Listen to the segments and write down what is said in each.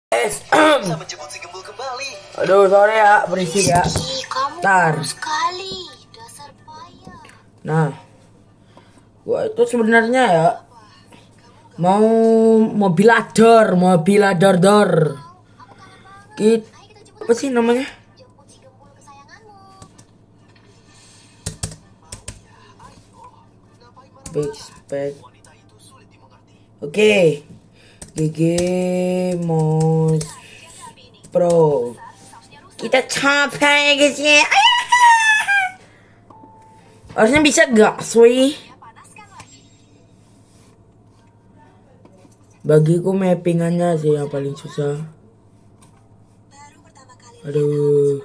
Bisa menjemput si Gembul kembali. Aduh, sorry ya, berisik ya. Kamu Ntar. sekali, dasar payah. Nah, gua itu sebenarnya ya mau mobilador dor. Aku kangen banget. Kit, Ayo kita jemput apa sih namanya? jemput si Gembul kesayanganmu. Backpack. Oke. GG Mos Pro. Kita capek ya guys ya. Harusnya bisa gak sih? Bagiku mappingannya sih yang paling susah. Aduh,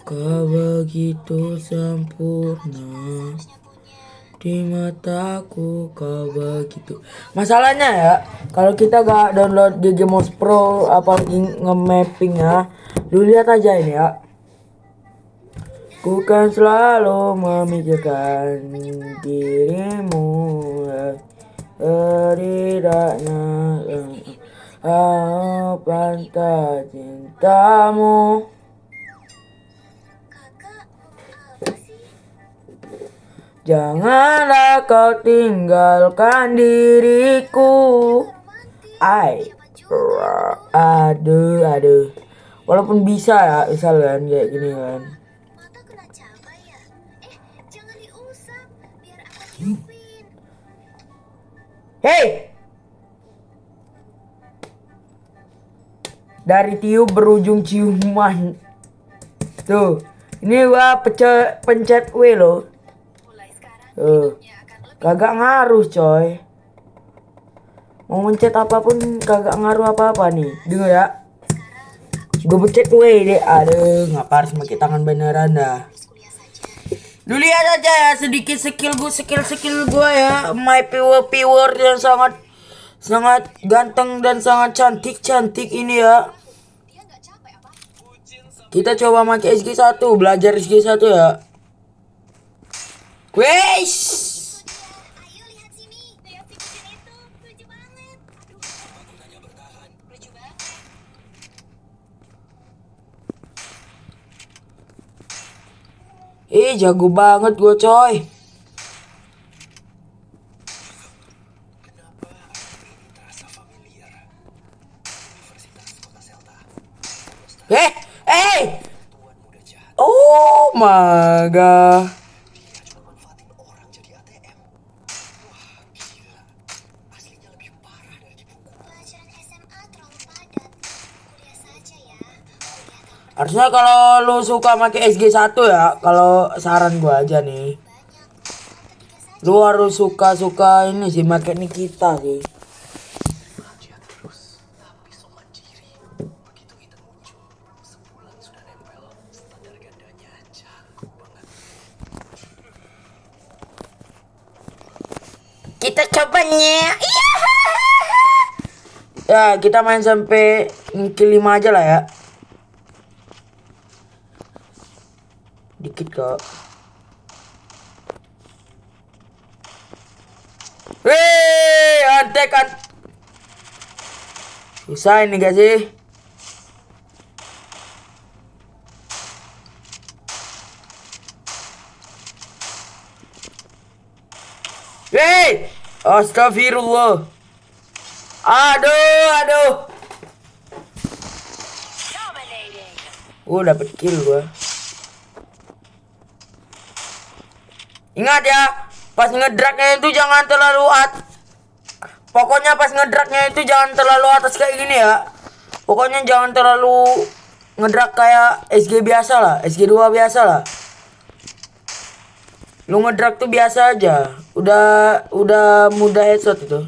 kau begitu sempurna di mataku, kau begitu. Masalahnya ya, kalau kita gak download GG Mouse Pro apalagi nge-mapping ya, lu lihat aja ini ya. Ku kan selalu memikirkan dirimu, setidaknya pantas cintamu. Kakak, apa sih? Janganlah kau tinggalkan diriku. Aduh. Walaupun bisa ya, misalkan kayak gini kan. Mata kena cabai ya? Jangan diusap, biar aku tiupin. Hei, dari tiup berujung ciuman. Tuh, ini gua pencet W loh. Mulai sekarang Tuh, kagak ngaruh coy. Mau mencet apapun kagak ngaruh apa-apa nih. Dengar ya. Gue pencet W deh. Aduh, ngapa harus pakai tangan beneran dah. kuliah saja. Lu lihat aja ya sedikit skill gue ya. My viewer yang sangat ganteng dan sangat cantik ini ya. Dia nggak capek apa? Kita coba pakai SG1, belajar SG1 ya. Wesh. Ayo lihat sini. Lihat si kucing itu, lucu banget. Aduh, lucu banget. Jago banget gue coy. Eh, eh. Oh my god. Pelajaran SMA terlalu padat. Kuliah saja ya. Harusnya kalau lu suka pakai SG1 ya, kalau saran gua aja nih. Lu harus suka ini sih pakai Nikita sih. Kita cobanya. Iya. Ya, kita main sampai kill 5 aja lah ya. Dikit kok. Wih, antek kan. Susah ini gak sih? Wih, astagfirullah. Aduh. Dapet kill gua. Ingat ya, pas ngedraknya itu jangan terlalu Pokoknya pas ngedraknya itu jangan terlalu atas kayak gini ya. Pokoknya jangan terlalu ngedrak kayak SG biasa lah, SG2 biasa lah. Lu ngedrak tuh biasa aja. Udah mudah headshot itu.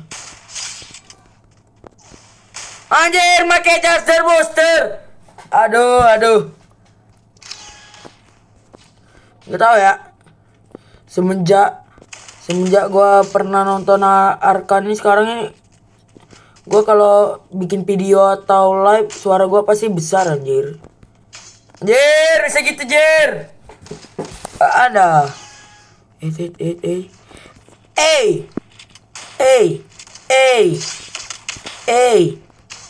Anjir, pakai charger booster. Aduh. Gak tau ya. Semenjak gua pernah nonton Arkan ini, sekarang ini gua kalau bikin video atau live suara gua pasti besar anjir. Anjir, segitu jer. Ada.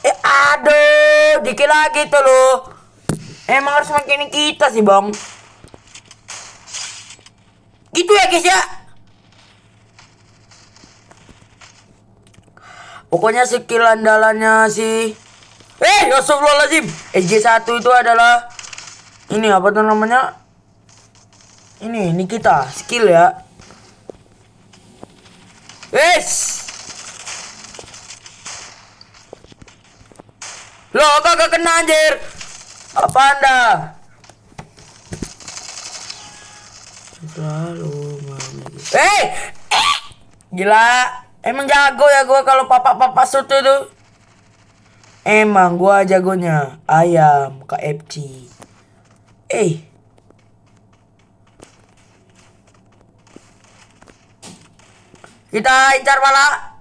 Aduh, dikit lagi tuh lo. Emang harus makin kita sih bang. Gitu ya guys ya. Pokoknya skill andalannya si Astagfirullahaladzim. SG1 itu adalah ini apa tuh namanya? Ini kita skill ya. Loh kagak kena anjir. Apa anda? Selalu gila. Emang jago ya gua kalau papa soto itu. Emang gua jagonya ayam KFC. Kita incar pala.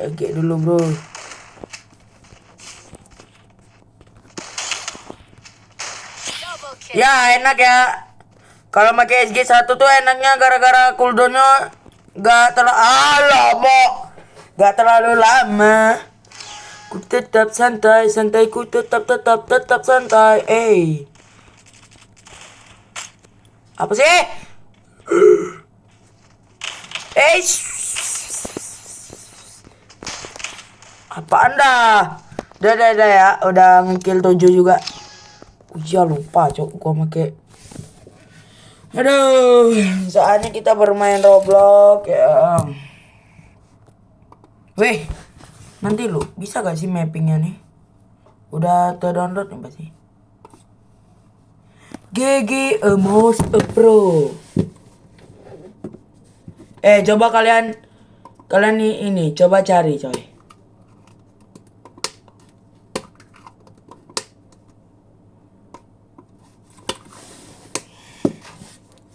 Oke dulu bro. Ya enak ya. Kalau pakai SG1 tuh enaknya gara-gara cooldownnya gak terlalu lama. Ku tetap santai, ku tetap santai. Apa sih? Apa anda? Udah ya, udah ngekill 7 juga. Ya lupa cok gua make. Aduh, saatnya kita bermain Roblox ya. Weh, nanti lu bisa gak sih mappingnya nih? Udah terdownload nih pasti. GG Amos Pro. Coba kalian ini coba cari coy.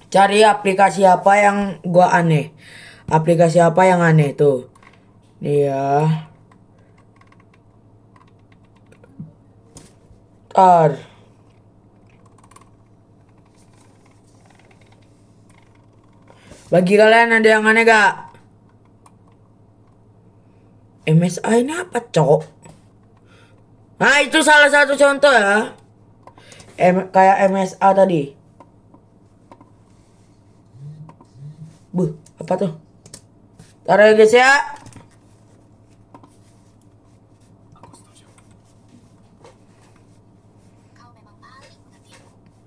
Cari aplikasi apa yang gua aneh. Aplikasi apa yang aneh tuh. Nih ya. Bagi kalian ada yang aneh gak? MSI ini apa cok? Nah itu salah satu contoh ya. Kayak MSA tadi. Apa tuh? Taruh ya guys ya.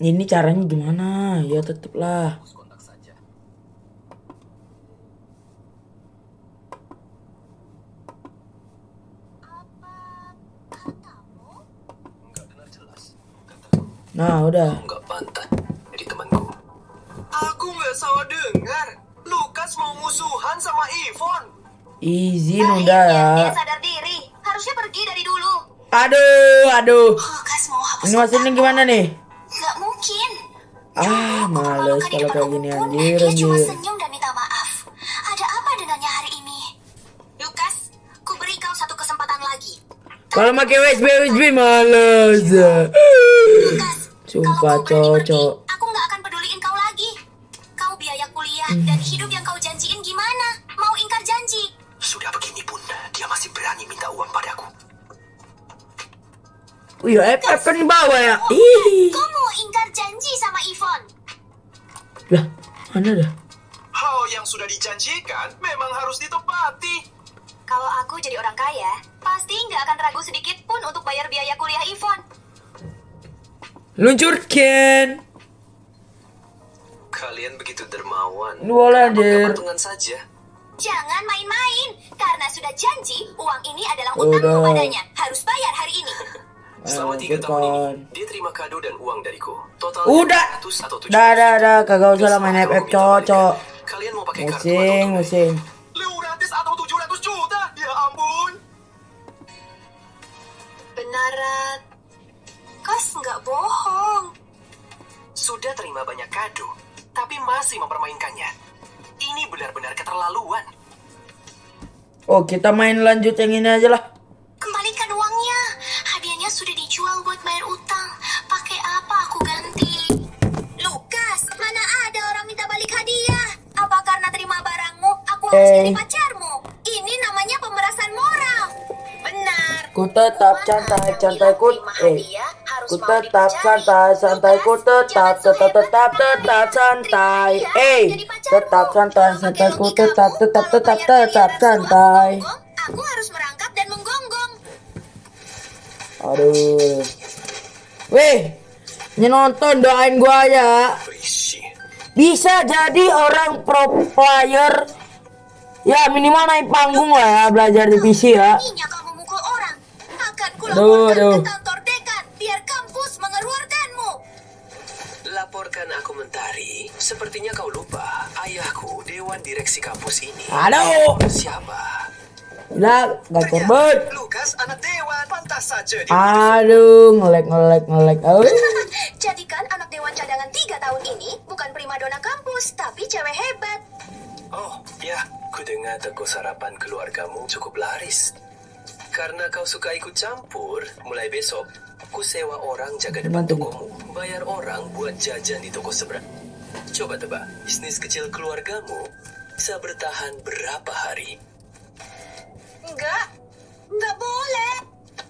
Ini caranya gimana? Ya teteplah. Nah udah. Nggak pantas jadi temanku. Aku nggak salah dengar. Lukas mau musuhan sama Ivon. Izin udah ya. Dia sadar diri. Harusnya pergi dari dulu. Aduh. Lukas mau hapus Ini maksudnya gimana nih? Nggak mungkin. Males kalau kayak gini anjir. Dia cuma senyum dan minta maaf. Ada apa dengannya hari ini? Lukas, ku beri kau satu kesempatan lagi. Kalau pakai USB males. Lukas, Sumpah kalau kau berani cocok. pergi, aku nggak akan peduliin kau lagi. Kau biaya kuliah dan hidup yang kau janjiin gimana? Mau ingkar janji? Sudah begini pun, dia masih berani minta uang padaku. Wih, FF kan di bawah ya. Kau mau ingkar janji sama Ivon? Lah, mana dah? Hal yang sudah dijanjikan memang harus ditepati. Kalau aku jadi orang kaya, pasti nggak akan ragu sedikit pun untuk bayar biaya kuliah Ivon. Luncurkan. Kalian begitu dermawan. Boleh, Kenapa nggak anjir. patungan saja? Jangan main-main, karena sudah janji uang ini adalah utangmu Udah. padanya. Harus bayar hari ini. Selama 3 tahun ini, dia terima kado dan uang dariku. Total Udah. 500 atau 700. Dah, kagak usah lah main Terserah FF kamu minta balikan. cocok. Kalian mau pakai kartu atau tunai? Musing. 500 atau 700 juta? Ya ampun. Benaran, Kos nggak bohong. Sudah terima banyak kado, tapi masih mempermainkannya. Ini benar-benar keterlaluan. Oh, kita main lanjut yang ini aja lah. Kembalikan uangnya. Hadiahnya sudah dijual buat bayar utang. Pakai apa aku ganti? Lukas, mana ada orang minta balik hadiah? Apa karena terima barangmu, aku harus jadi pacarmu? Ini Ku tetap santai, santai ku ku tetap santai, santai ku tetap santai. Tetap santai, santai ku tetap santai. Aku harus merangkap dan menggonggong. Aduh. Weh, ini nonton doain gua ya. Berisi. Bisa jadi orang pro player. Ya minimal naik panggung lah ya, belajar di PC ya. Beraninya kau memukul orang. Akan Aduh. kulaporkan ke kantor dekan biar kampus mengeluarkanmu. Laporkan aku Mentari. Sepertinya kau lupa. Ayahku Dewan Direksi kampus ini. Aduh. Siapa? Gila, gacor banget. Lukas anak dewan. Pantas saja dia. Aduh, ngelek. Jadikan anak dewan cadangan 3 tahun ini bukan primadona kampus, tapi cewek hebat. Oh, ya. Ku dengar toko sarapan keluargamu cukup laris. Karena kau suka ikut campur, mulai besok, ku sewa orang jaga depan tokomu. Bayar orang buat jajan di toko seberang. Coba tebak, bisnis kecil keluargamu bisa bertahan berapa hari? Enggak boleh.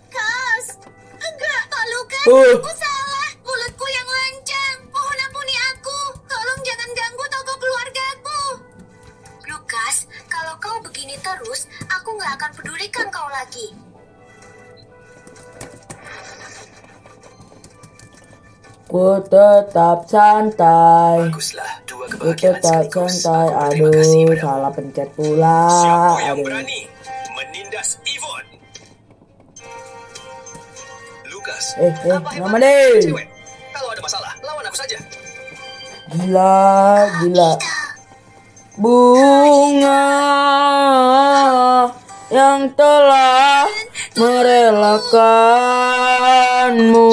Kas, enggak. Pak Lukas, Uh. aku salah. Mulutku yang lancang. Mohon ampuni aku. Tolong jangan ganggu toko keluargaku. Lukas, kalau kau begini terus, aku nggak akan pedulikan kau lagi. Ku tetap santai. Baguslah, dua Ku kebahagiaan tetap sekaligus. santai. Aku berterima kasih Aduh, padamu. salah pencet pula. Siapa yang Aduh. berani menindas Yvonne? Lukas, apa nama hebatnya deh. cewek? Kalau ada masalah, lawan aku saja. Gila. Bunga yang telah merelakanmu.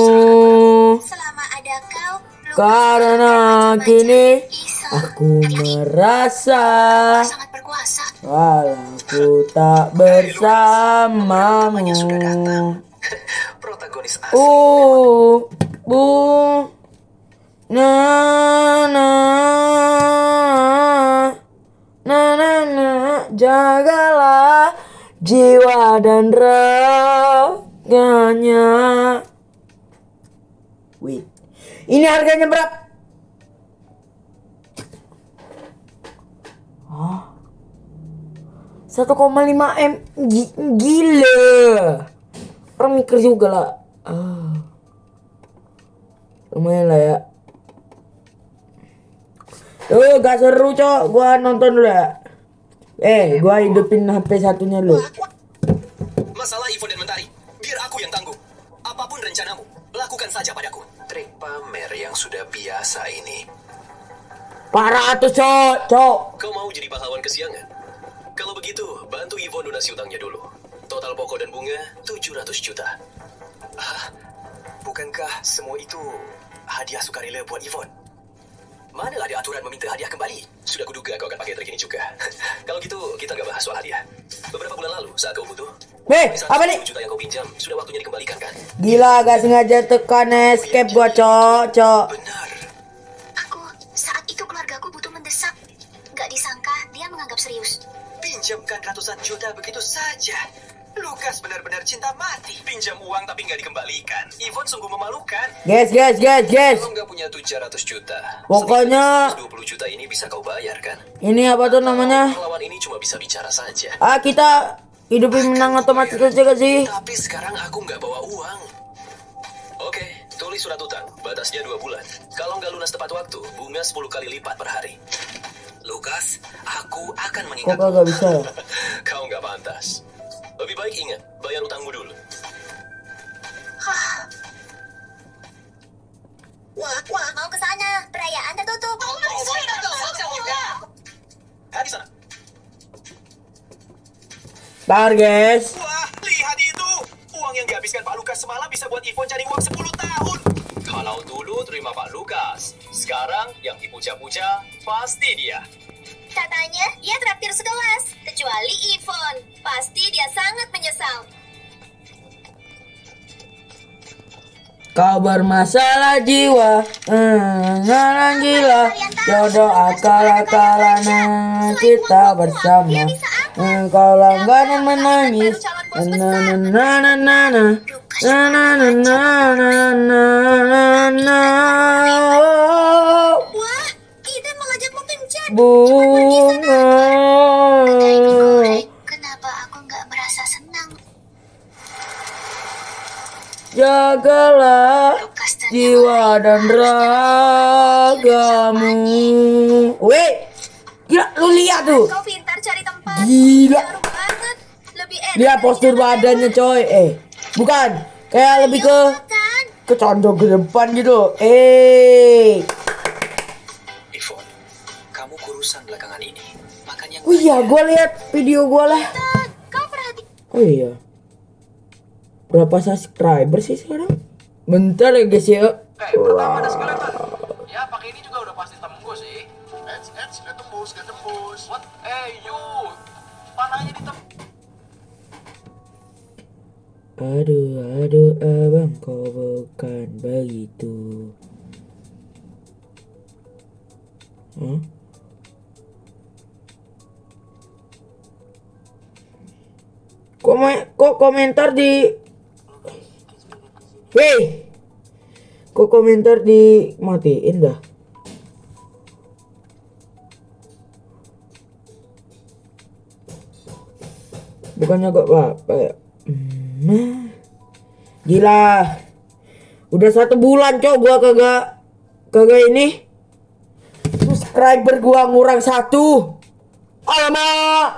Selama ada kau, Lukas Karena akan kini iseng. aku merasa Sangat berkuasa. walau ku tak bersamamu. Protagonis asli. Bu, na na jagalah jiwa dan raganya. Wih, ini harganya berapa? Oh, 1,5 M. Gila. Orang mikir juga lah. Lumayan lah ya. Gak seru cok. Gua nonton dulu ya. Gua hidupin HP satunya dulu. Masalah Yvonne dan Mentari, biar aku yang tanggung. Apapun rencanamu, lakukan saja padaku. Trik pamer yang sudah biasa ini. Parah tuh cok. Kau mau jadi pahlawan kesiangan? Kalau begitu, bantu Yvonne donasi utangnya dulu. Total pokok dan bunga 700 juta. Bukankah semua itu hadiah sukarela buat Yvonne? Mana ada aturan meminta hadiah kembali? Sudah kuduga kau akan pakai trik ini juga. Kalau gitu, kita nggak bahas soal hadiah. Beberapa bulan lalu, saat kau butuh, Apa nih? 1 juta yang kau pinjam, sudah waktunya dikembalikan kan? Gila, gak sengaja tekan escape gua cok. Benar. Saat itu keluargaku butuh mendesak. Gak disangka dia menganggap serius. Pinjamkan ratusan juta begitu saja. Lukas benar-benar cinta mati. Pinjam uang tapi nggak dikembalikan. Yvonne sungguh memalukan. Guys. Kalau nggak punya 700 juta, Pokoknya 20 juta ini bisa kau bayar kan? ini apa tuh namanya? Pahlawan ini cuma bisa bicara saja. Kita hidupin menang otomatis aja gak sih? Tapi sekarang aku nggak bawa uang. Oke, tulis surat utang. Batasnya 2 bulan. Kalau nggak lunas tepat waktu, bunga 10 kali lipat per hari. Lukas, aku akan Kok mengingatmu. kagak bisa ya? Kau nggak pantas. Lebih baik ingat, bayar utangmu dulu. Wah, mau ke sana. Perayaan tertutup. Di sana. Bentar guys. Wah, lihat itu. Uang yang dihabiskan Pak Lukas semalam bisa buat Yvonne cari uang 10 tahun. Kalau dulu terima Pak Lukas, sekarang yang dipuja-puja pasti dia. Katanya ia traktir sekelas. Kecuali Yvonne. Pasti dia sangat menyesal. Kau bermasalah jiwa, gila, jodoh akal-akalan kita bersama. Engkau langganan menangis. Na na na na na. Na na na na na na na na. Wah, Ethan mengajakmu kencan. Bunga. Kenapa aku nggak merasa senang? Jagalah Lukas ternyata jiwa dan ragamu. Weh, gila lu lihat tuh. Kau pintar cari tempat. Gila. Baru banget. Lebih enak. Lihat postur badannya coy. Bukan. Kayak lebih ke Kan? condong ke depan gitu. Ivon, kamu kurusan belakangan ini. Makanya Oh iya, gue lihat video gue lah. Kau perhati. Oh iya. Berapa subscriber sih sekarang? Bentar ya guys ya. Pertama ada skeleton. Ya, pakai ini juga udah pasti tembus sih. Gak tembus. What? You. Panahnya ditembus. Aduh abang, kau bukan begitu. Kok komentar di kok komentar di matiin dah. Bukannya gak apa-apa ya. Gila. Udah 1 bulan cok gua kagak ini. Subscriber gua ngurang 1. Alamak.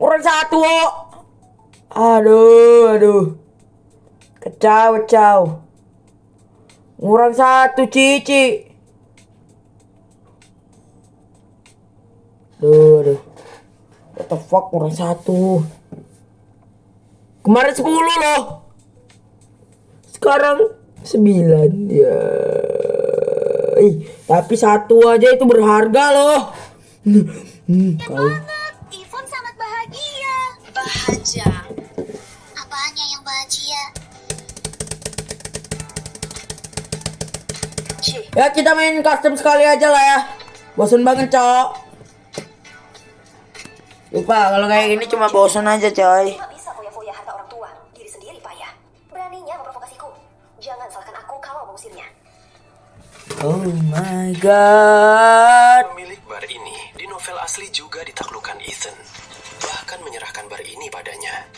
Ngurang 1 kok. Aduh. Kacau. Ngurang 1 cici. Aduh. What the fuck, ngurang 1. Kemarin 10 loh. Sekarang 9 ya. Tapi 1 aja itu berharga loh. Kau. Ivon sangat bahagia. Bahagia. Apanya yang bahagia? Ya kita main custom sekali aja lah ya. Bosan banget cok. Lupa kalau kayak gini cuma bosan aja coy. Cuma bisa foya-foya harta orang tua, diri sendiri payah. Beraninya memprovokasiku. Jangan salahkan aku kalau mengusirnya. Oh my god. Pemilik bar ini di novel asli juga ditaklukkan Ethan. Bahkan menyerahkan bar ini padanya.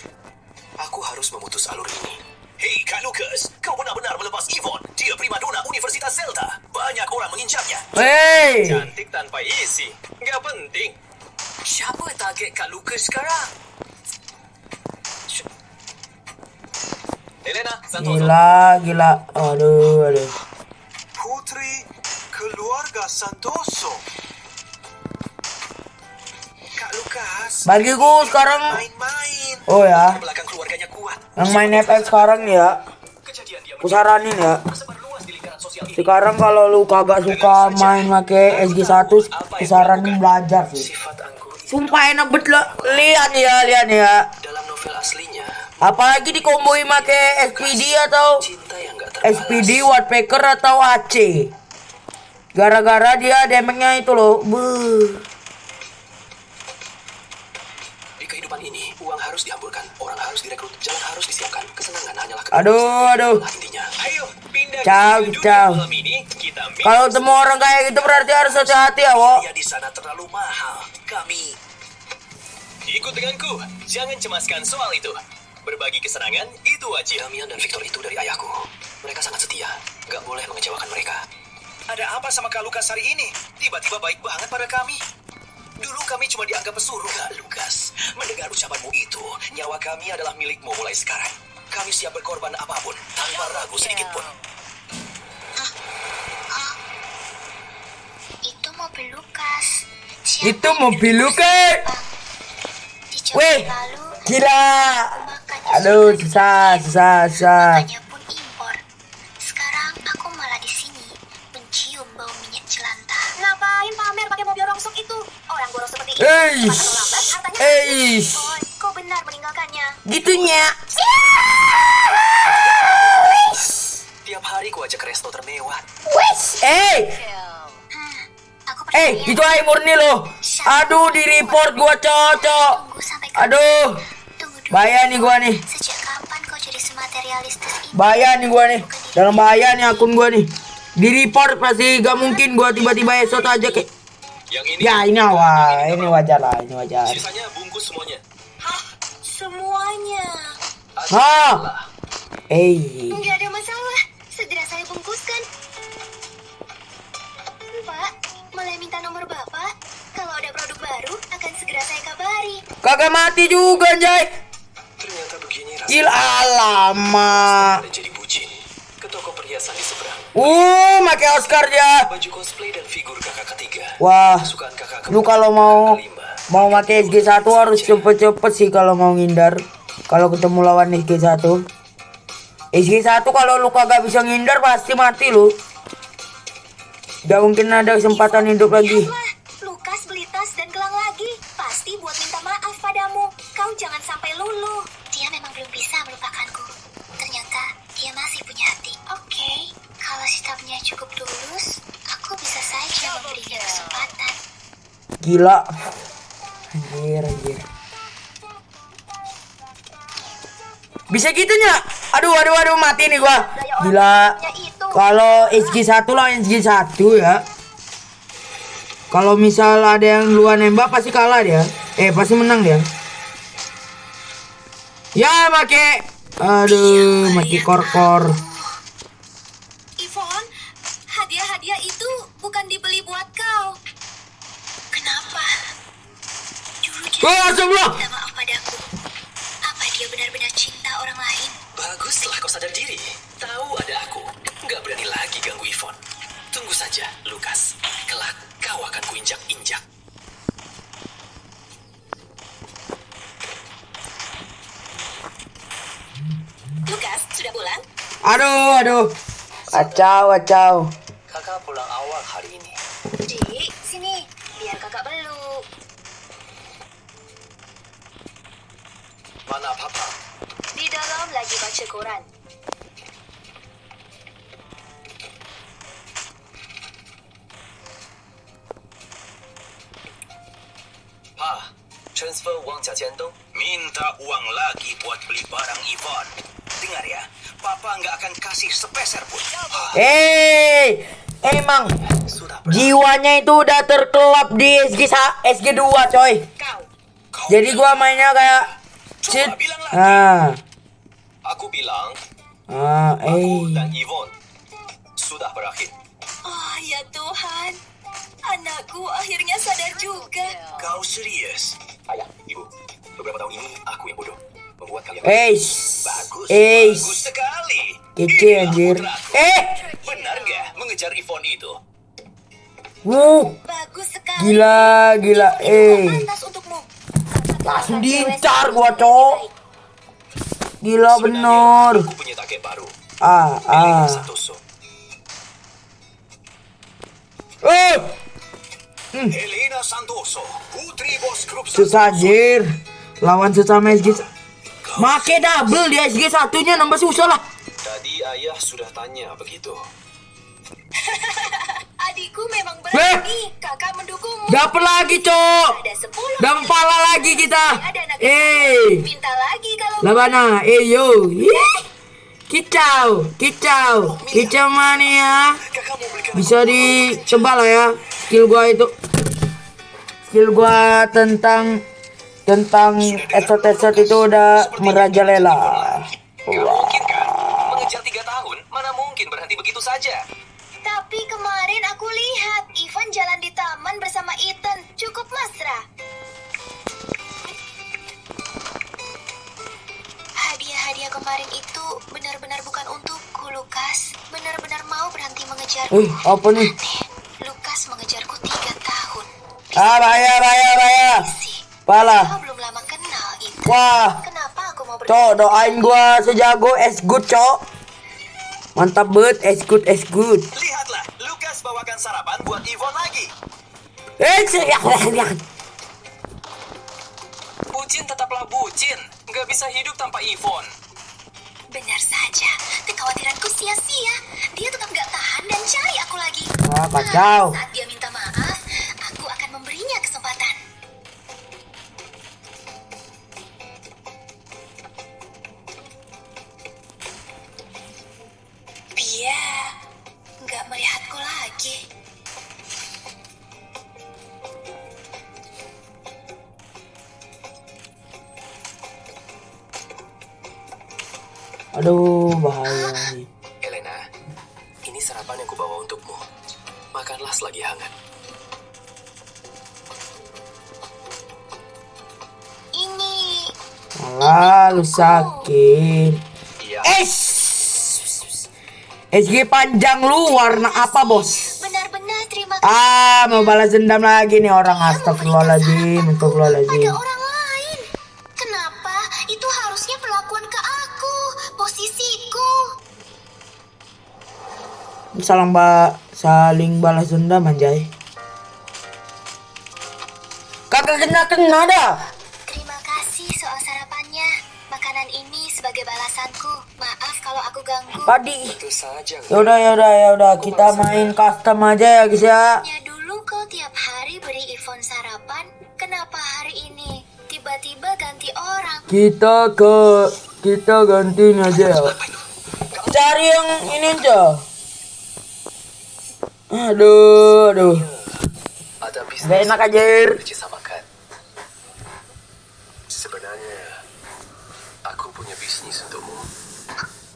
Aku harus memutus alur ini. Hei Kak Lucas, kau benar-benar melepas Ivon. Dia primadona Universitas Zelda. Banyak orang mengincarnya. Hey. Cantik tanpa isi. Gak penting. Siapa target Kak Lucas sekarang? Elena, Santoso. Gila. Aduh. Putri keluarga Santoso. Kak Lukas. Bagiku sekarang. Main-main. Oh ya. Belakang keluarganya kuat. Yang main FF sekarang ya. Kejadian dia Aku saranin ya. tersebar luas di lingkaran sosial ini. Sekarang kalau lu kagak suka main make SG1, aku saranin belajar sih. Sifat anggur Sumpah enak bet lo. Lihat ya. dalam novel aslinya. Apalagi dikomboi make SPD atau Cinta yang gak terbalas. SPD, Woodpecker atau AC. Gara-gara dia damage-nya itu loh. Di kehidupan ini, uang harus dihamburkan, orang harus direkrut, jalan harus disiapkan. Kesenangan hanyalah Aduh. Itulah intinya. Ayo, pindah Ciao. ke dunia malam ini. Kita Kalau temu orang kayak gitu berarti harus hati-hati ya, Wo. di sana terlalu mahal. Kami ikut denganku. Jangan cemaskan soal itu. Berbagi kesenangan itu wajib. Damian dan Victor itu dari ayahku. Mereka sangat setia. Gak boleh mengecewakan mereka. Ada apa sama Kak Lukas hari ini? Tiba-tiba baik banget pada kami. Dulu kami cuma dianggap pesuruh. Kak Lukas, mendengar ucapanmu itu, nyawa kami adalah milikmu mulai sekarang. Kami siap berkorban apapun, tanpa ragu sedikit pun. Itu mobil Lukas. Itu mobil lu ke. Weh, gila. Aduh, susah. Makanya pun impor. Sekarang aku malah di sini mencium bau minyak jelantah. Ngapain pamer pakai mobil rongsok itu? Orang boros seperti ini. Eish. Cepat atau lambat, hartanya Eish. Oh, kau benar meninggalkannya. Gitunya. Tiap hari ku ajak ke resto termewah. Aku Aku percaya. itu air murni loh. Aduh, di report gua cocok. Tunggu sampai Aduh, Tunggu dulu. bahaya nih gua nih. Sejak kapan kau jadi sematerialistis ini? Bahaya nih gua nih. Dalam bahaya nih akun gua nih. Di report pasti gak mungkin gua tiba-tiba esot aja kayak. Yang ini. Ya ini awal, ini wajar lah, ini wajar. Sisanya bungkus semuanya. Hah? Semuanya? Hah? Nggak ada masalah. Segera saya bungkuskan. Pak, boleh minta nomor Bapak? Kalau ada produk baru, akan segera saya kabari. Kagak mati juga, Jay. Ternyata begini rasanya. Gila, alamak. Ada jadi bucin. Ke toko perhiasan di seberang. Pakai Oscar dia. Baju cosplay dan figur kakak ketiga. Wah, Kesukaan kakak lu kalau mau pakai SG1 harus cepet-cepet sih kalau mau ngindar. Kalau ketemu lawan SG1. SG1 kalau lu kagak bisa ngindar pasti mati lu. Gak mungkin ada kesempatan hidup lagi. Lihatlah, Lukas beli tas dan gelang lagi. Pasti buat minta maaf padamu. Kau jangan sampai luluh. Dia memang belum bisa melupakanku. Ternyata dia masih punya hati. Oke, kalau sikapnya cukup tulus, aku bisa saja memberinya kesempatan. Gila. Anjir. Bisa gitunya? Aduh, mati nih gua. Gila. Kalau SG1 lah SG1 ya. Kalau misal ada yang luar nembak pasti kalah dia. Pasti menang dia. Ya, make kor-kor. Yvonne, hadiah-hadiah itu bukan dibeli buat kau. Kenapa? Dulu dia Astagfirullah. minta maaf padaku. Apa dia benar-benar cinta orang lain? Baguslah kau sadar diri. Tahu ada aku. Nggak berani lagi ganggu Yvonne. Tunggu saja, Lukas. Kelak kau akan kuinjak-injak. Lukas, sudah pulang? Aduh. Kacau. Kakak pulang awal hari ini. Dik, sini. Biar kakak peluk. Mana papa? Di dalam lagi baca koran. Pa, transfer uang jajan dong. Minta uang lagi buat beli barang Yvonne. Dengar ya, Papa nggak akan kasih sepeser pun. Emang Sudah jiwanya itu udah terkelap di SG2 coy. Kau Jadi gua mainnya kayak cheat. Coba bilang lagi. Aku bilang, Aku dan Yvonne sudah berakhir. Oh ya Tuhan, anakku akhirnya sadar juga. Kau serius? Ayah, ibu, beberapa tahun ini aku yang bodoh. Membuat kalian Bagus sekali. Kece Inilah anjir. putraku. Benar nggak mengejar Yvonne itu? Bagus sekali. Gila. Pantas untukmu. Langsung diincar gua, Cok. Gila bener. Aku punya target baru. Ah. Santoso. Helena Santoso, putri bos grup Susah anjir. Lawan sesama SG. Make double di SG satunya nambah susah lah. Tadi ayah sudah tanya begitu. Adikku memang berani. Kakak mendukungmu. Dapat lagi, Cok. Ada 10. Dapat pala lagi kita. Ada anak minta lagi kalau Labana, yo. Kicau mania. Kakak mau belikan Bisa dicoba lah ya. Skill gua tentang episode itu udah merajalela. Gak mungkin kan? Mengejar 3 tahun, mana mungkin berhenti begitu saja? Tapi kemarin aku lihat Ivan jalan di taman bersama Ethan. Cukup mesra. Hadiah-hadiah kemarin itu benar-benar bukan untukku, Lukas. Benar-benar mau berhenti mengejarku. Apa nih? Aneh, Lukas mengejarku 3 tahun. Raya. Sih, Pala. kau belum lama kenal Ethan. Wah. Kenapa aku mau Cok, doain gua sejago as good, Cok. Mantap banget, as good. Lihatlah, Lukas bawakan sarapan buat Yvonne lagi. Bucin tetaplah bucin. Gak bisa hidup tanpa Yvonne. Benar saja, kekhawatiranku sia-sia. Dia tetap gak tahan dan cari aku lagi. Wah, kacau. Saat dia minta maaf, aku akan memberinya kesempatan. Aduh, bahaya nih. Elena, ini sarapan yang kubawa untukmu. Makanlah selagi hangat. Ini Malah lu sakit. Iya. SG panjang lu warna apa, Bos? benar-benar terima kasih. Mau balas dendam lagi nih orang. Astagfirullahaladzim, Pada astagfirullahaladzim. orang lain. Kenapa? Itu harusnya perlakuan ke aku, posisiku. Saling balas dendam anjay. Kagak kena dah. Terima kasih soal sarapannya. Makanan ini sebagai balasanku. Maaf kalau aku ganggu. Padi. Itu saja. Yaudah, kita main custom aja ya guys ya. Ya dulu kau tiap hari beri Ivon sarapan. Kenapa hari ini tiba-tiba ganti orang? Kita gantiin aja ya. Cari yang ini aja. Aduh. Ada bisnis Gak enak aja. bersamakan. Sebenarnya aku punya bisnis untukmu.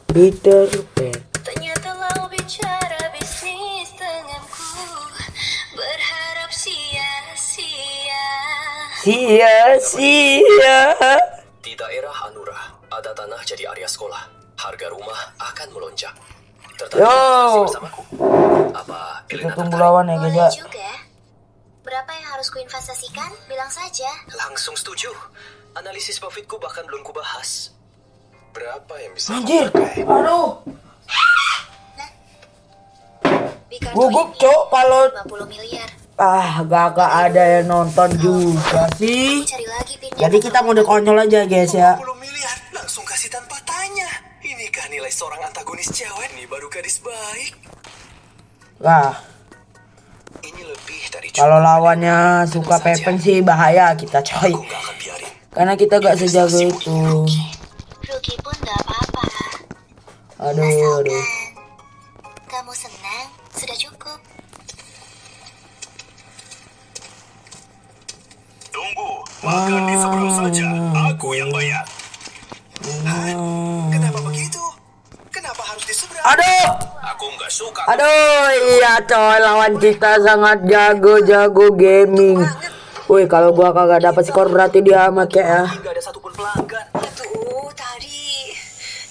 Peter Pan. Ternyata lau bicara bisnis denganku. Berharap sia-sia. Sia-sia. Di daerah Anura ada tanah jadi area sekolah. Harga rumah akan melonjak. Tertarik Yo. investasi bersamaku? Apa Kita Elena tunggu tertarik? lawan ya guys ya. Boleh juga. Berapa yang harus kuinvestasikan? Bilang saja. Langsung setuju. Analisis profitku bahkan belum kubahas. Berapa yang bisa Anjir. aku pakai? Aduh. Bikartu Gugup ini cok kalau 50 miliar. gak ada yang nonton juga sih. Cari lagi pinnya. Jadi kita mode konyol aja guys ya. 20 miliar langsung kasih tanpa tanya. Inikah nilai seorang antagonis cewek? Ini baru gadis baik. Wah, Ini lebih dari kalau cukup. lawannya suka pepeng sih bahaya kita coy. Aku gak akan biarin. Karena kita gak sejago itu. Rugi pun gak apa-apa. Aduh. Asalkan kamu senang, sudah cukup. Tunggu, makan di seberang saja. Aku yang bayar. Kenapa begitu? Kenapa harus di seberang? Aduh. Aku nggak suka. Aduh, iya coy, lawan kita sangat jago gaming. Wih, kalau gua kagak dapat skor berarti dia make ya. Gak ada satupun pelanggan. Aduh, Tari.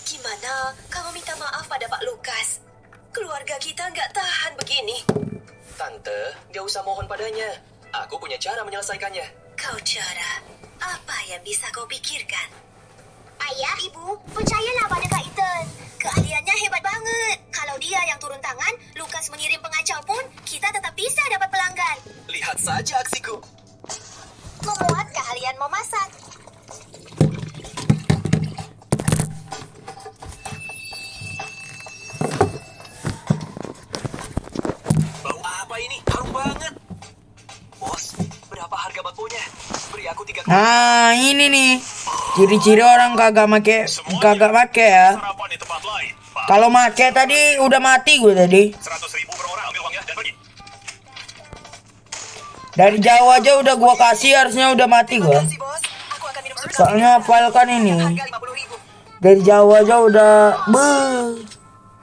Gimana kamu minta maaf pada Pak Lukas? Keluarga kita nggak tahan begini. Tante, gak usah mohon padanya. Aku punya cara menyelesaikannya. Kau cara, apa yang bisa kau pikirkan? Ayah, ibu, percayalah pada Kak Ethan. Keahliannya hebat banget. Kalau dia yang turun tangan, Lukas mengirim pengacau pun, kita tetap bisa dapat pelanggan. Lihat saja aksiku. Memuat keahlian memasak. Bau apa ini? Harum banget. Bos, berapa harga bakponya? Beri aku 3 kali. Nah, ini nih. Ciri-ciri orang kagak make ya. Sarapan di tempat lain. Pak, Kalau make tadi udah mati gue tadi. 100.000 per orang. Ambil uangnya dan pergi. Dari jauh aja udah gua kasih, harusnya udah mati gua. Kasih bos, aku akan minum susu. Soalnya file kan ini. Harga 50.000. Dari jauh aja udah beuh.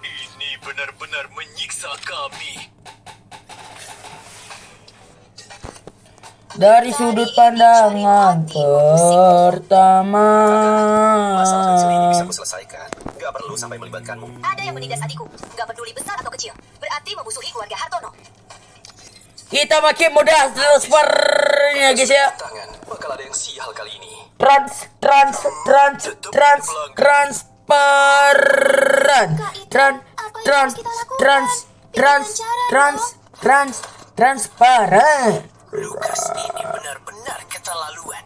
Ini benar-benar menyiksa kami. Dari sudut pandangan pertama. Masalah kecil ini bisa kuselesaikan. Gak perlu sampai melibatkanmu. Ada yang menindas adikku, nggak peduli besar atau kecil. Berarti memusuhi keluarga Hartono. Kita makin mudah transfernya guys ya. Tangan, bakal ada yang sial kali ini. Transferan. Transparan. Lukas ini benar-benar keterlaluan.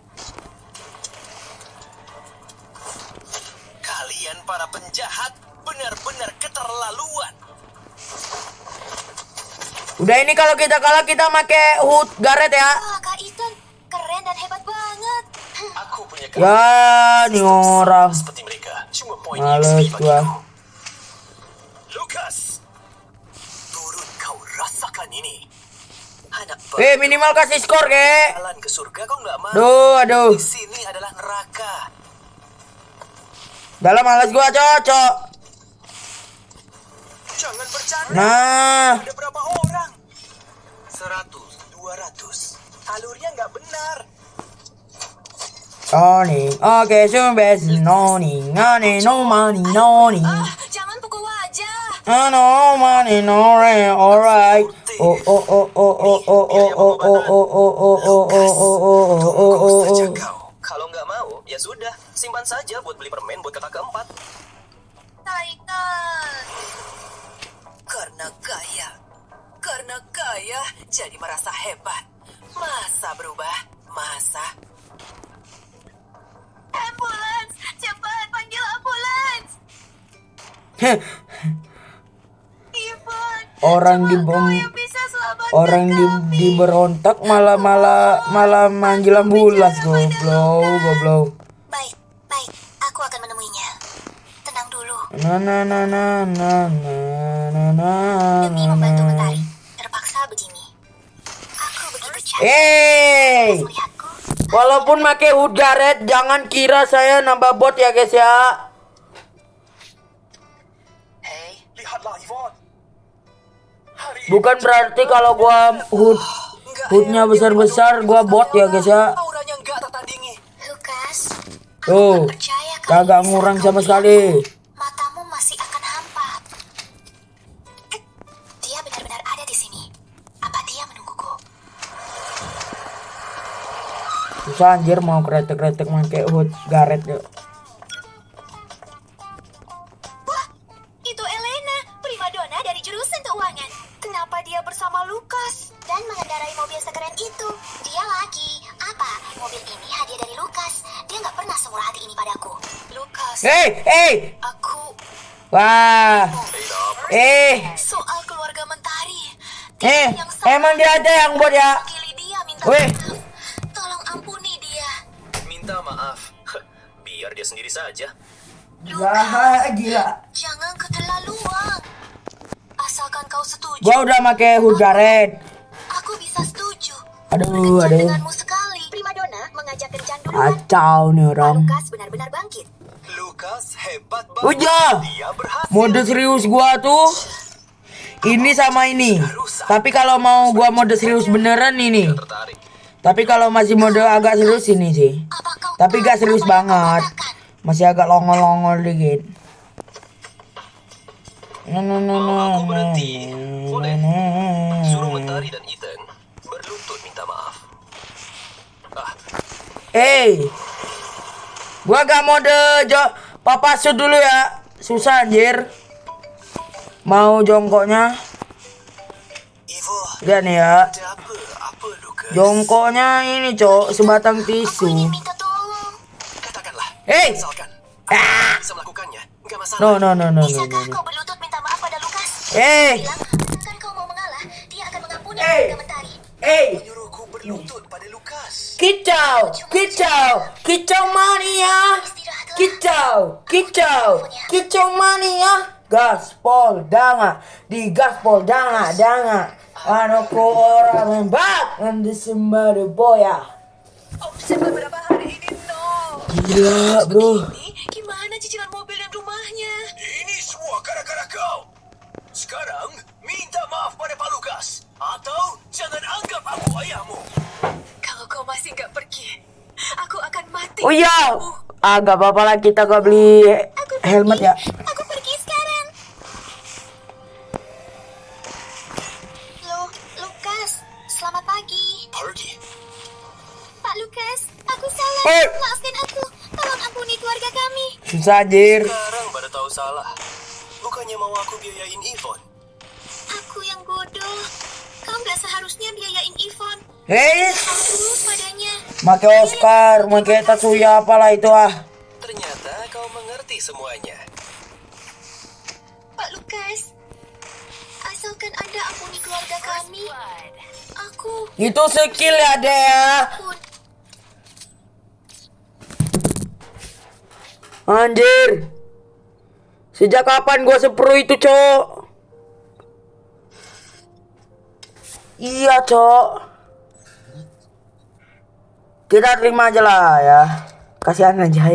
Kalian para penjahat benar-benar keterlaluan. Udah ini kalau kita kalah kita make hood garet ya. Wah, Kak Ethan, keren dan hebat banget. Aku punya Ya, nih orang. seperti mereka. Cuma poin Males XP gua. bagiku. Lukas, turun kau rasakan ini. Anak Minimal kasih skor ke. jalan ke surga kau nggak mau. Aduh. Di sini adalah neraka. Dalam alas gua, Cok. Jangan bercanda. Nah, Ada berapa orang? 100, 200. Alurnya nggak benar. Noning, oke, sumbes, noning, no money, noning. Jangan pukul wajah. No money, no rent, alright. Oh, oh, oh, oh, oh, oh, oh, oh, oh, oh, oh, oh, oh, oh, oh, Saja oh. kau. Kalau nggak mau, ya sudah. Simpan saja buat beli permen buat kakak keempat. Titan. Karena kaya, jadi merasa hebat. Masa berubah? Masa? Ambulans! Cepat panggil ambulans! Ivan, Orang cuma di kau yang bisa selamatkan orang kami. diberontak malah manggil ambulans, goblok. Baik, aku akan menemuinya. Tenang dulu. Demi membantu Mentari, terpaksa begini. Aku begitu cantik. Melihatku, Walaupun pakai hood Gareth, jangan kira saya nambah bot ya guys ya. Hei, lihatlah Yvonne. Bukan berarti kalau gua hoodnya besar-besar gua bot ya guys ya. Auranya nggak tertandingi. Lukas, aku Tuh, tak percaya kali kagak ini ngurang saat sama kau sekali. matamu masih akan hampa. Dia benar-benar ada di sini. Apa dia menungguku? Susah anjir mau kretek-kretek pakai hood Gareth ya. Wah, itu Elena, primadona dari jurusan keuangan. Kenapa dia bersama Lukas dan mengendarai mobil sekeren itu? Dia lagi. Apa? Mobil ini hadiah dari Lukas. Dia nggak pernah semurah hati ini padaku. Lukas, Hey, aku wah, soal keluarga Mentari. emang dia ada yang buat ya? Wakili dia minta Weh. maaf. Tolong ampuni dia. Minta maaf. Biar dia sendiri saja. Gila. Jangan keterlaluan. Asalkan kau setuju, Gua udah pakai hood Gareth. aku bisa setuju. Aduh. Denganmu sekali. Primadona mengajak kencan duluan. Kacau nih orang. Lukas benar-benar bangkit. Lukas hebat banget. Udah. Dia berhasil. Mode serius gua tuh ini sama ini. Tapi kalau mau gua mode serius beneran ini. Tertarik. Tapi kalau masih mode agak serius ini sih. Apa kau Tapi tahu gak serius apa yang kau banget. katakan? Masih agak longol-longol dikit. Aku berhenti. Boleh. Suruh Mentari dan Ethan berlutut minta maaf. Gua gak mode papasut dulu ya. Susah anjir. Mau jongkoknya. Ivo, Lihat nih ya. ada apa? Apa Lukas? Jongkoknya ini cok sebatang tisu. Aku ingin minta tolong. Katakanlah. Hey! Misalkan. Ah! Bisa melakukannya. Nggak masalah. No. Bisakah kau berlutut minta maaf pada Lukas? Eh, Bilang, asalkan kau mau mengalah, dia akan mengampuni keluarga Mentari. Menyuruhku berlutut pada Lukas. kicau mania, kicau mania. Gaspol danga, di gaspol danga. Anakku orang membak, nanti sembari boya. Omset beberapa hari ini nol. Gila bro. Ini gimana cicilan mobil dan rumahnya? Ini semua gara-gara kau. Sekarang, minta maaf pada Pak Lukas. Atau jangan anggap aku ayahmu. Kalau kau masih nggak pergi, aku akan mati. Oh iya, gak apa-apa lah kita gak beli helmet ya. Aku pergi sekarang. Lukas, selamat pagi. Pergi. Pak Lukas, aku salah. Eh. Maafkan aku. Tolong ampuni keluarga kami. Susah anjir. Sekarang baru tahu salah. Bukannya mau aku biayain Yvonne. Aku yang bodoh. Kau nggak seharusnya biayain Yvonne. Hei, Kau tulus padanya. make Oscar, make Tatsuya apalah itu ah. Ternyata kau mengerti semuanya. Pak Lukas, asalkan Anda ampuni keluarga kami, aku Itu skill ya deh ya. pun. Anjir. Sejak kapan gua sepro itu, Cok? Iya, Cok. Kita terima aja lah ya. Kasihan aja.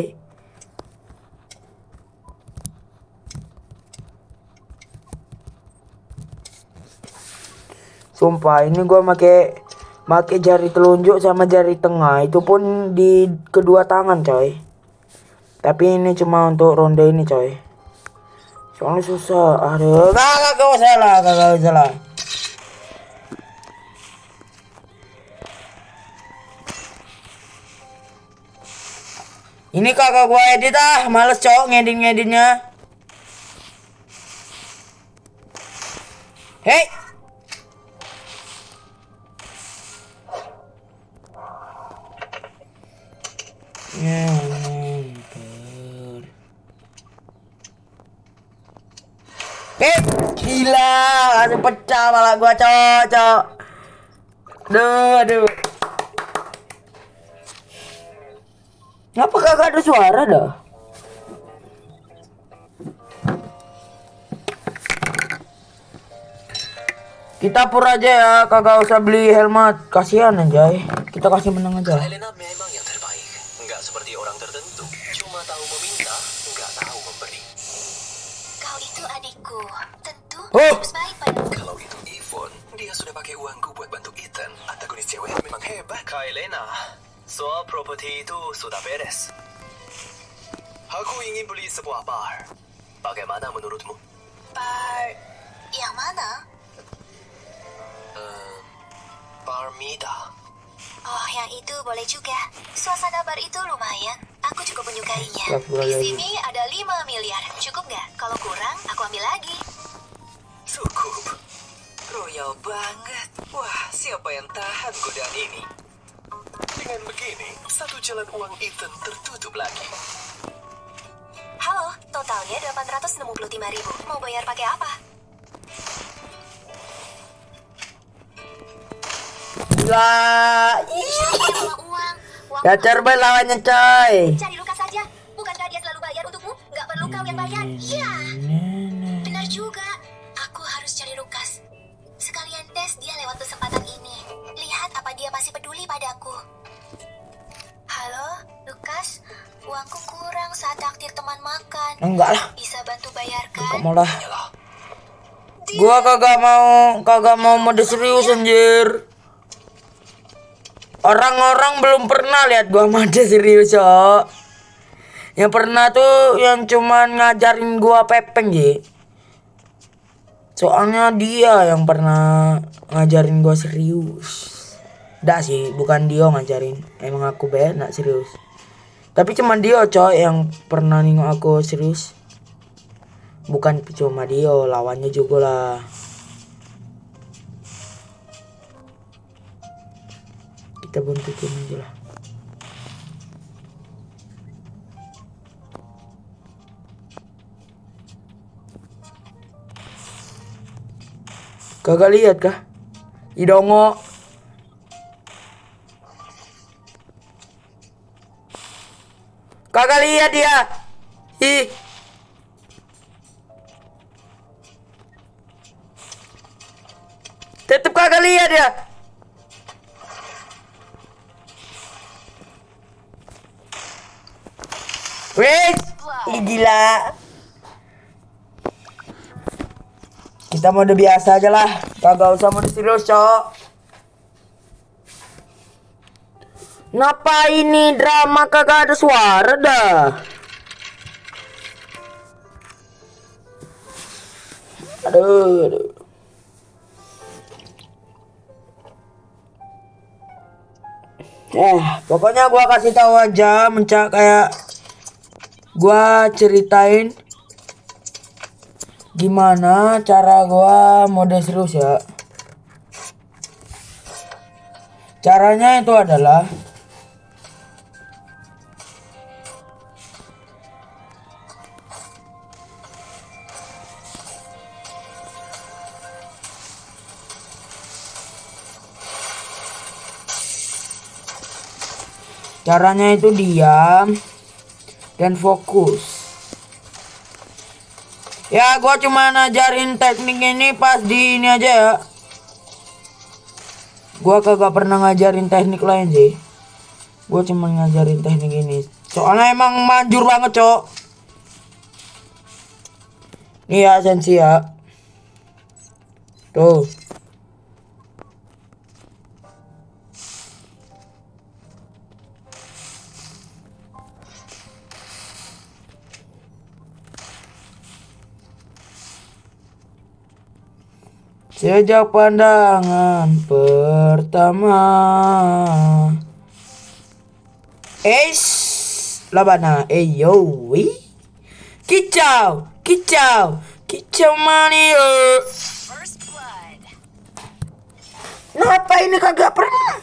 Sumpah, ini gua make jari telunjuk sama jari tengah, itu pun di kedua tangan, coy. Tapi ini cuma untuk ronde ini, coy. Soalnya susah. Aduh, kagak usah lah. Ini kakak gua edit males cowok ngeditnya. Hei. Gila, langsung pecah malah gua cocok. Aduh. Ngapa kagak ada suara dah? Kita pura aja ya, kagak usah beli helmet. Kasihan anjay. Kita kasih menang aja. Elena memang yang terbaik. Nggak seperti orang tertentu. Cuma tahu meminta, nggak tahu memberi. Kau itu adikku. Tentu Oh. harus baik padaku. Kalau itu Yvonne, dia sudah pakai uangku buat bantu Ethan. Antagonis cewek memang hebat. Kak Elena, soal properti itu sudah beres. Aku ingin beli sebuah bar. Bagaimana menurutmu? Bar yang mana? Bar Mida. Oh, yang itu boleh juga. Suasana bar itu lumayan. Aku cukup menyukainya. Astagfirullah. Di sini ada 5 miliar. Cukup nggak? Kalau kurang, aku ambil lagi. Cukup. Royal banget. Wah, siapa yang tahan godaan ini? Dengan begini, satu jalan uang Ethan tertutup lagi. Halo, totalnya 865.000. Mau bayar pakai apa? Gila. Bawa uang. Gacor banget lawannya, coy. Cari Lukas saja. Bukankah dia selalu bayar untukmu? Nggak perlu kau yang bayar. Iya. Benar juga. Aku harus cari Lukas. Sekalian tes dia lewat kesempatan ini. Lihat apa dia masih peduli padaku. Halo, Lukas. Uangku kurang saat traktir teman makan. Enggak lah. Bisa bantu bayarkan? Kamu lah. Gua kagak mau mode serius anjir. Orang-orang belum pernah lihat gua mode serius, Cok. Yang pernah tuh yang cuman ngajarin gua pepeng, Ji. Soalnya dia yang pernah ngajarin gua serius. Nggak sih, bukan dia ngajarin. Emang aku nggak serius. Tapi cuma dia, Cok, yang pernah nengok aku serius. Bukan cuma dia, lawannya juga lah. Kita buntutin aja lah. Kagak lihat kah? Idongo. Kagak lihat dia. Ih. Tetep kagak lihat ya. Wes, gila. Kita mode biasa aja lah. Kagak usah mode serius, Cok. Ngapa ini drama kagak ada suara dah? Aduh. Pokoknya gua kasih tahu aja, kayak gua ceritain gimana cara gua mode serius ya. Caranya itu adalah itu diam dan fokus. Ya, gua cuma ngajarin teknik ini pas di ini aja ya. Gua kagak pernah ngajarin teknik lain sih. Gua cuma ngajarin teknik ini. Soalnya emang manjur banget, Cok. Nih ya, sensi ya. Tuh. Sejak pandangan pertama. Labana, yo, wih. Kicau, kicau, kicau mania. Kenapa ini kagak pernah?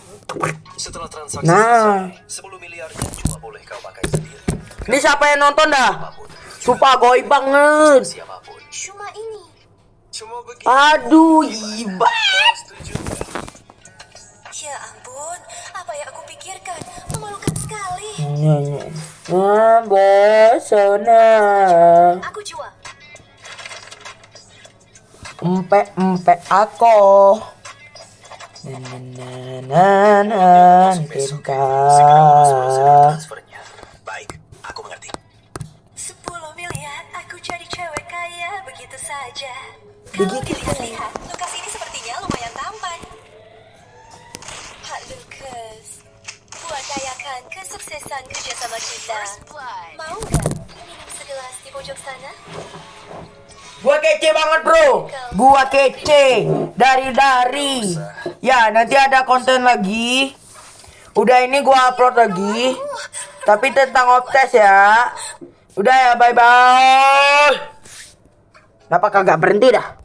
Setelah transaksi Nah. selesai, 10 miliarnya cuma boleh kau pakai sendiri. Ini siapa yang nonton dah? Apapun, Sumpah goib banget. siapapun. Cuma ini. Cuma begitu. Aduh, iba. Kau setuju? Ya ampun, apa yang aku pikirkan? Memalukan sekali. Bosan. Aku jual. Empe aku. Besok segera selesai transfernya. Baik, aku mengerti. 10 miliar, aku jadi cewek kaya begitu saja. Begitu Kalau dilihat-lihat, Lukas ini sepertinya lumayan tampan. Pak Lukas, buat rayakan kesuksesan kerjasama kita. Mau nggak minum segelas di pojok sana? Gua kece banget bro. Gua kece. Dari. Ya nanti ada konten lagi. Udah ini gua upload lagi. Tapi tentang obses ya. Udah ya bye bye. Kenapa kagak berhenti dah?